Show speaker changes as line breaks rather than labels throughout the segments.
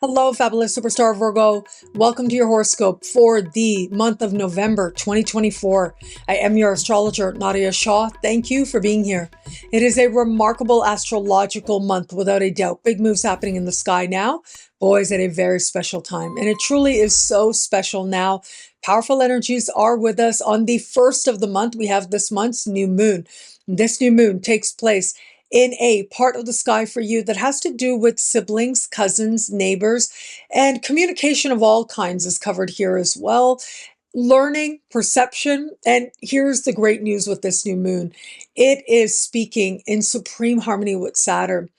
Hello, fabulous superstar Virgo. Welcome to your horoscope for the month of November 2024. I am your astrologer, Nadiya Shah. Thank you for being here. It is a remarkable astrological month, without a doubt. Big moves happening in the sky now. Boys, at a very special time. And it truly is so special now. Powerful energies are with us. On the first of the month, we have this month's new moon. This new moon takes place in a part of the sky for you that has to do with siblings, cousins, neighbors, and communication of all kinds is covered here as well. Learning, perception, and here's the great news with this new moon. It is speaking in supreme harmony with Saturn.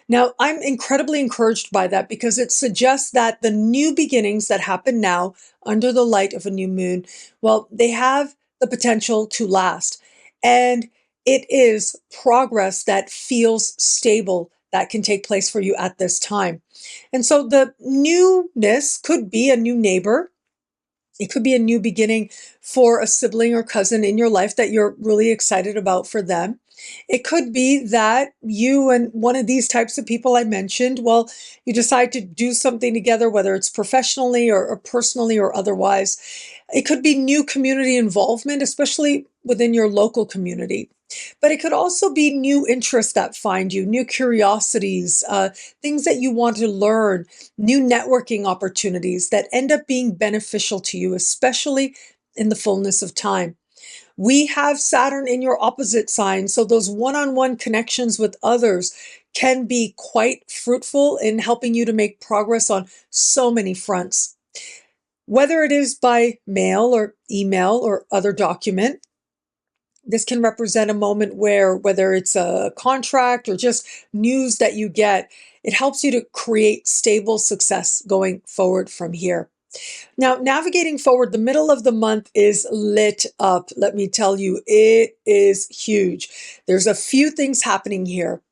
Now, I'm incredibly encouraged by that because it suggests that the new beginnings that happen now under the light of a new moon, well, they have the potential to last. And it is progress that feels stable that can take place for you at this time. And so the newness could be a new neighbor. It could be a new beginning for a sibling or cousin in your life that you're really excited about for them. It could be that you and one of these types of people I mentioned, well, you decide to do something together, whether it's professionally or personally or otherwise. It could be new community involvement, especially within your local community. But it could also be new interests that find you, new curiosities, things that you want to learn, new networking opportunities that end up being beneficial to you, especially in the fullness of time. We have Saturn in your opposite sign, so those one-on-one connections with others can be quite fruitful in helping you to make progress on so many fronts. Whether it is by mail or email or other document, this can represent a moment where, whether it's a contract or just news that you get, it helps you to create stable success going forward from here. Now, navigating forward, the middle of the month is lit up. Let me tell you, it is huge. There's a few things happening here.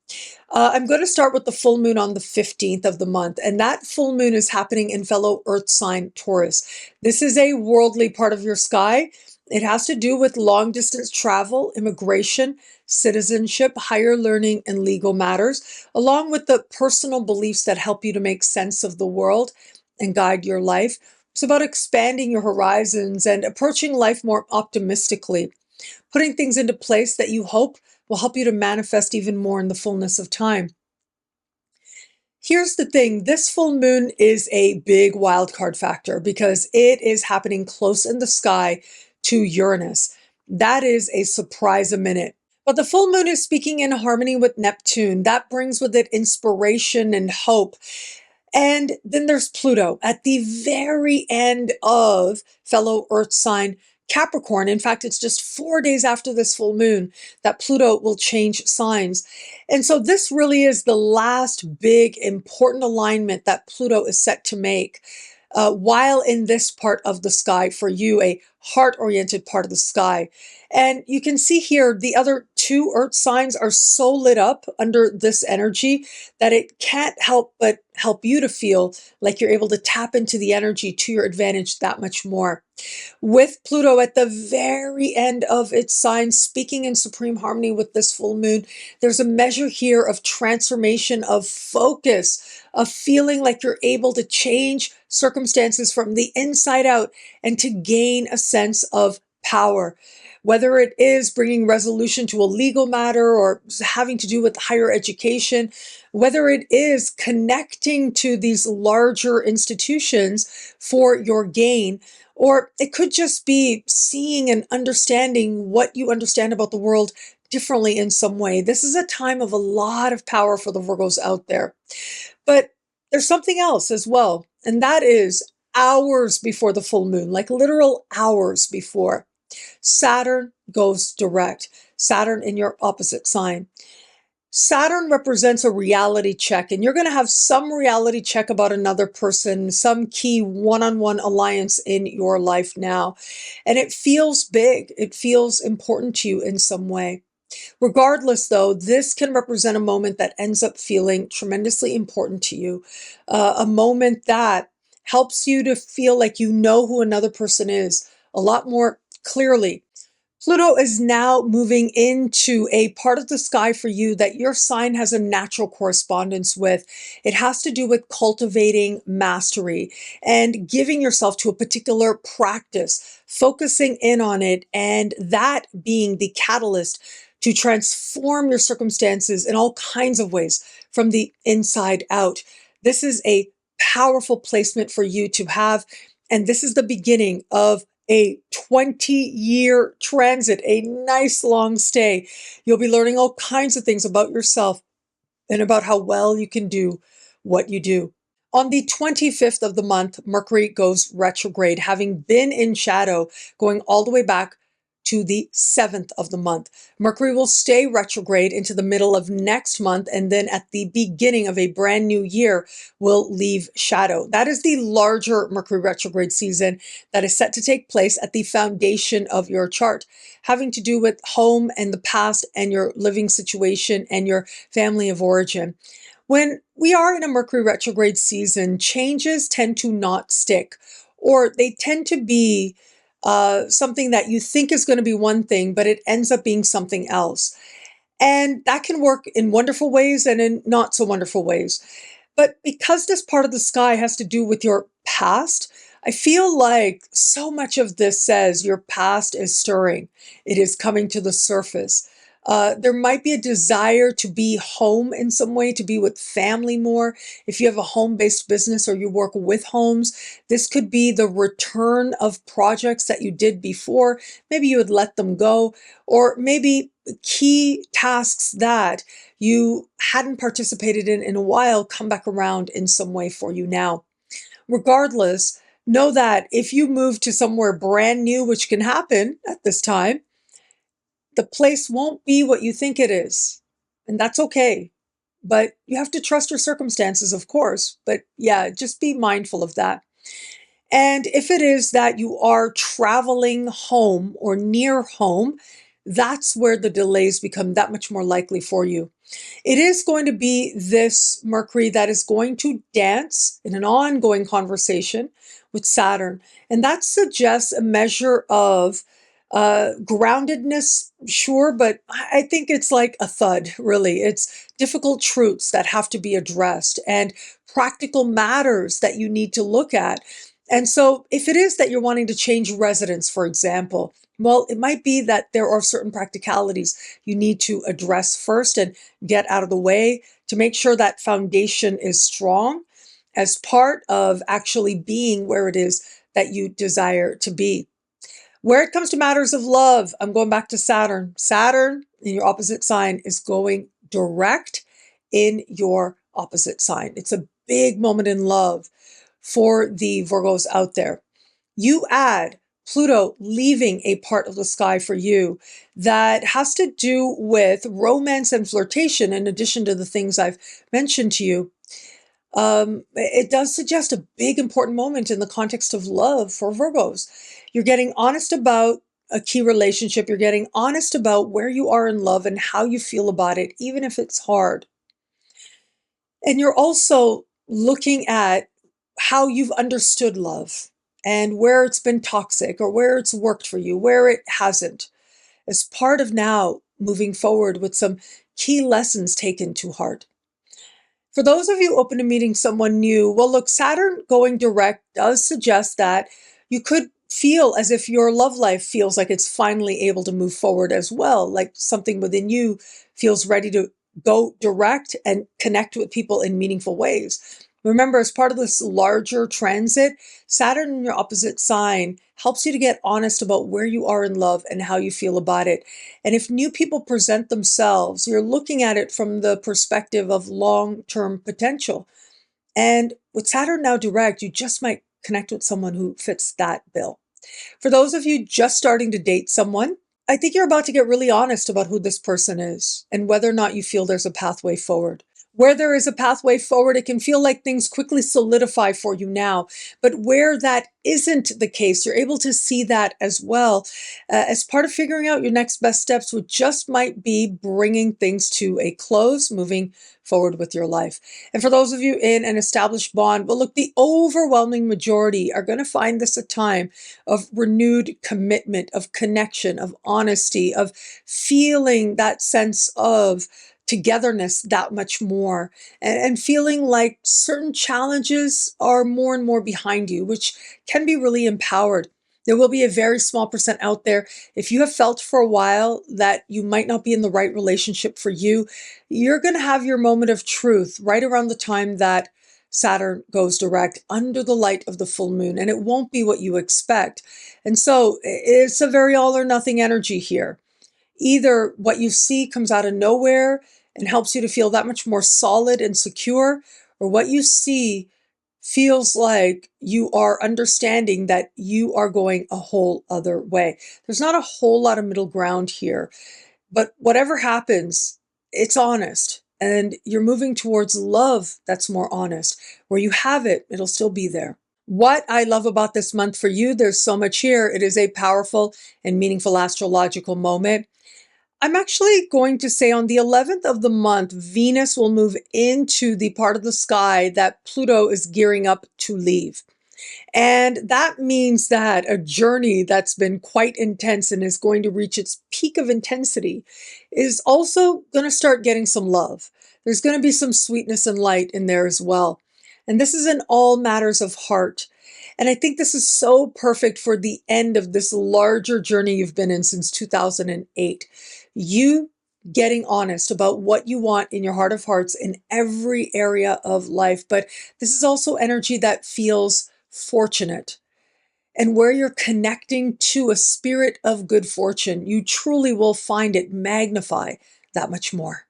I'm going to start with the full moon on the 15th of the month, and that full moon is happening in fellow earth sign Taurus. This is a worldly part of your sky. It has to do with long distance travel, immigration, citizenship, higher learning, and legal matters, along with the personal beliefs that help you to make sense of the world and guide your life. It's about expanding your horizons and approaching life more optimistically, putting things into place that you hope will help you to manifest even more in the fullness of time. Here's the thing, this full moon is a big wild card factor because it is happening close in the sky to Uranus. That is a surprise a minute. But the full moon is speaking in harmony with Neptune. That brings with it inspiration and hope. And then there's Pluto at the very end of fellow Earth sign Capricorn. In fact, it's just 4 days after this full moon that Pluto will change signs. And so this really is the last big important alignment that Pluto is set to make while in this part of the sky for you, a heart-oriented part of the sky. And you can see here the other two Earth signs are so lit up under this energy that it can't help but help you to feel like you're able to tap into the energy to your advantage that much more. With Pluto at the very end of its sign, speaking in supreme harmony with this full moon, there's a measure here of transformation, of focus, of feeling like you're able to change circumstances from the inside out and to gain a sense of power. Whether it is bringing resolution to a legal matter or having to do with higher education, whether it is connecting to these larger institutions for your gain, or it could just be seeing and understanding what you understand about the world differently in some way. This is a time of a lot of power for the Virgos out there. But there's something else as well, and that is hours before the full moon, like literal hours before, Saturn goes direct. Saturn in your opposite sign. Saturn represents a reality check, and you're going to have some reality check about another person, some key one-on-one alliance in your life now. And it feels big. It feels important to you in some way. Regardless, though, this can represent a moment that ends up feeling tremendously important to you, a moment that helps you to feel like you know who another person is a lot more clearly. Pluto is now moving into a part of the sky for you that your sign has a natural correspondence with. It has to do with cultivating mastery and giving yourself to a particular practice, focusing in on it, and that being the catalyst to transform your circumstances in all kinds of ways from the inside out. This is a powerful placement for you to have, and this is the beginning of a 20-year transit, a nice long stay. You'll be learning all kinds of things about yourself and about how well you can do what you do. On the 25th of the month, Mercury goes retrograde, having been in shadow, going all the way back to the 7th of the month. Mercury will stay retrograde into the middle of next month, and then at the beginning of a brand new year will leave shadow. That is the larger Mercury retrograde season that is set to take place at the foundation of your chart, having to do with home and the past and your living situation and your family of origin. When we are in a Mercury retrograde season, changes tend to not stick, or they tend to be something that you think is going to be one thing, but it ends up being something else. And that can work in wonderful ways and in not so wonderful ways. But because this part of the sky has to do with your past, I feel like so much of this says your past is stirring. It is coming to the surface. There might be a desire to be home in some way, to be with family more. If you have a home-based business or you work with homes, this could be the return of projects that you did before. Maybe you would let them go, or maybe key tasks that you hadn't participated in a while come back around in some way for you now. Regardless, know that if you move to somewhere brand new, which can happen at this time, the place won't be what you think it is. And that's okay. But you have to trust your circumstances, of course. But yeah, just be mindful of that. And if it is that you are traveling home or near home, that's where the delays become that much more likely for you. It is going to be this Mercury that is going to dance in an ongoing conversation with Saturn. And that suggests a measure of groundedness, sure, but I think it's like a thud, really. It's difficult truths that have to be addressed and practical matters that you need to look at. And so if it is that you're wanting to change residence, for example, well, it might be that there are certain practicalities you need to address first and get out of the way to make sure that foundation is strong as part of actually being where it is that you desire to be. Where it comes to matters of love, I'm going back to Saturn. Saturn in your opposite sign is going direct in your opposite sign. It's a big moment in love for the Virgos out there. You add Pluto leaving a part of the sky for you that has to do with romance and flirtation, in addition to the things I've mentioned to you. It does suggest a big important moment in the context of love for Virgos. You're getting honest about a key relationship. You're getting honest about where you are in love and how you feel about it, even if it's hard. And you're also looking at how you've understood love and where it's been toxic or where it's worked for you, where it hasn't, as part of now moving forward with some key lessons taken to heart. For those of you open to meeting someone new, well, look, Saturn going direct does suggest that you could feel as if your love life feels like it's finally able to move forward as well, like something within you feels ready to go direct and connect with people in meaningful ways. Remember, as part of this larger transit, Saturn in your opposite sign helps you to get honest about where you are in love and how you feel about it. And if new people present themselves, you're looking at it from the perspective of long-term potential. And with Saturn now direct, you just might connect with someone who fits that bill. For those of you just starting to date someone, I think you're about to get really honest about who this person is and whether or not you feel there's a pathway forward. Where there is a pathway forward, it can feel like things quickly solidify for you now. But where that isn't the case, you're able to see that as well as part of figuring out your next best steps, which just might be bringing things to a close, moving forward with your life. And for those of you in an established bond, well, look, the overwhelming majority are going to find this a time of renewed commitment, of connection, of honesty, of feeling that sense of togetherness that much more, and feeling like certain challenges are more and more behind you, which can be really empowered. There will be a very small percent out there. If you have felt for a while that you might not be in the right relationship for you, you're going to have your moment of truth right around the time that Saturn goes direct under the light of the full moon, and it won't be what you expect. And so it's a very all or nothing energy here. Either what you see comes out of nowhere and helps you to feel that much more solid and secure, or what you see feels like you are understanding that you are going a whole other way. There's not a whole lot of middle ground here, but whatever happens, it's honest. And you're moving towards love that's more honest. Where you have it, it'll still be there. What I love about this month for you, there's so much here. It is a powerful and meaningful astrological moment. I'm actually going to say on the 11th of the month, Venus will move into the part of the sky that Pluto is gearing up to leave. And that means that a journey that's been quite intense and is going to reach its peak of intensity is also going to start getting some love. There's going to be some sweetness and light in there as well. And this is in all matters of heart. And I think this is so perfect for the end of this larger journey you've been in since 2008. You getting honest about what you want in your heart of hearts in every area of life. But this is also energy that feels fortunate. And where you're connecting to a spirit of good fortune, you truly will find it magnify that much more.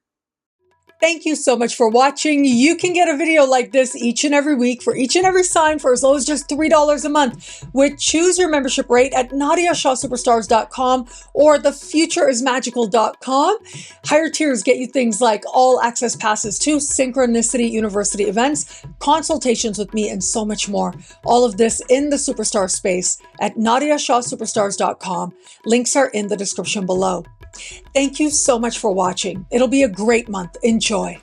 Thank you so much for watching. You can get a video like this each and every week for each and every sign for as low as just $3 a month with choose your membership rate at NadiyaShahSuperstars.com or thefutureismagical.com. Higher tiers get you things like all access passes to Synchronicity University events, consultations with me, and so much more. All of this in the Superstar space at NadiyaShahSuperstars.com. Links are in the description below. Thank you so much for watching. It'll be a great month. Enjoy.